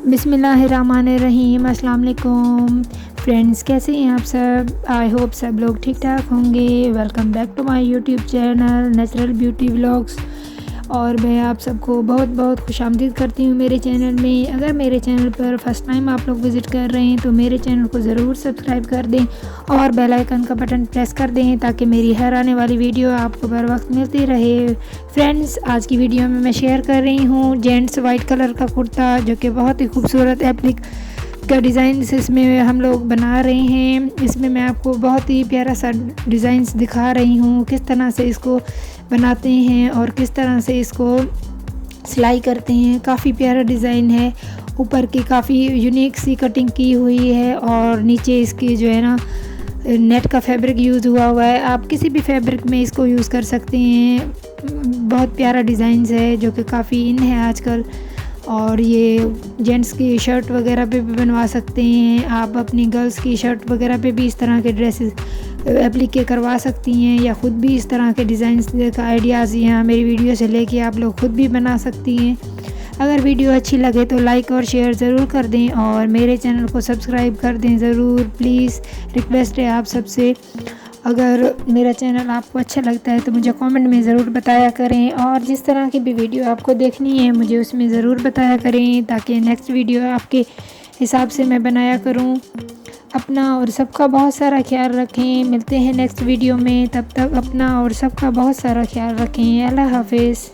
बिस्मिल्लाहिर्रहमानिर्रहीम। अस्सलाम वालेकुम फ्रेंड्स, कैसे हैं आप सब? आई होप सब लोग ठीक ठाक होंगे। Welcome back to my YouTube channel natural beauty vlogs. और मैं आप सबको बहुत बहुत खुशामदीद करती हूँ मेरे चैनल में। अगर मेरे चैनल पर फर्स्ट टाइम आप लोग विज़िट कर रहे हैं तो मेरे चैनल को ज़रूर सब्सक्राइब कर दें और बेल आइकन का बटन प्रेस कर दें ताकि मेरी हर आने वाली वीडियो आपको बर वक्त मिलती रहे। फ्रेंड्स, आज की वीडियो में मैं शेयर कर रही हूँ जेंट्स वाइट कलर का कुर्ता, जो कि बहुत ही खूबसूरत एप्लिक का डिज़ाइन इसमें हम लोग बना रहे हैं। इसमें मैं आपको बहुत ही प्यारा सा डिज़ाइंस दिखा रही हूँ, किस तरह से इसको बनाते हैं और किस तरह से इसको सिलाई करते हैं। काफ़ी प्यारा डिज़ाइन है। ऊपर की काफ़ी यूनिक सी कटिंग की हुई है और नीचे इसकी जो है ना नेट का फैब्रिक यूज़ हुआ है। आप किसी भी फैब्रिक में इसको यूज़ कर सकते हैं। बहुत प्यारा डिज़ाइंस है जो कि काफ़ी इन है आजकल। और ये जेंट्स की शर्ट वगैरह पे भी बनवा सकते हैं। आप अपनी गर्ल्स की शर्ट वगैरह पे भी इस तरह के ड्रेसेस एप्लीके करवा सकती हैं, या ख़ुद भी इस तरह के डिज़ाइंस का आइडियाज़ यहाँ मेरी वीडियो से लेके आप लोग ख़ुद भी बना सकती हैं। अगर वीडियो अच्छी लगे तो लाइक और शेयर ज़रूर कर दें और मेरे चैनल को सब्सक्राइब कर दें ज़रूर। प्लीज़ रिक्वेस्ट है आप सबसे। अगर मेरा चैनल आपको अच्छा लगता है तो मुझे कमेंट में ज़रूर बताया करें, और जिस तरह की भी वीडियो आपको देखनी है मुझे उसमें ज़रूर बताया करें ताकि नेक्स्ट वीडियो आपके हिसाब से मैं बनाया करूं। अपना और सबका बहुत सारा ख्याल रखें। मिलते हैं नेक्स्ट वीडियो में, तब तक अपना और सबका बहुत सारा ख्याल रखें। अल्लाह हाफिज़।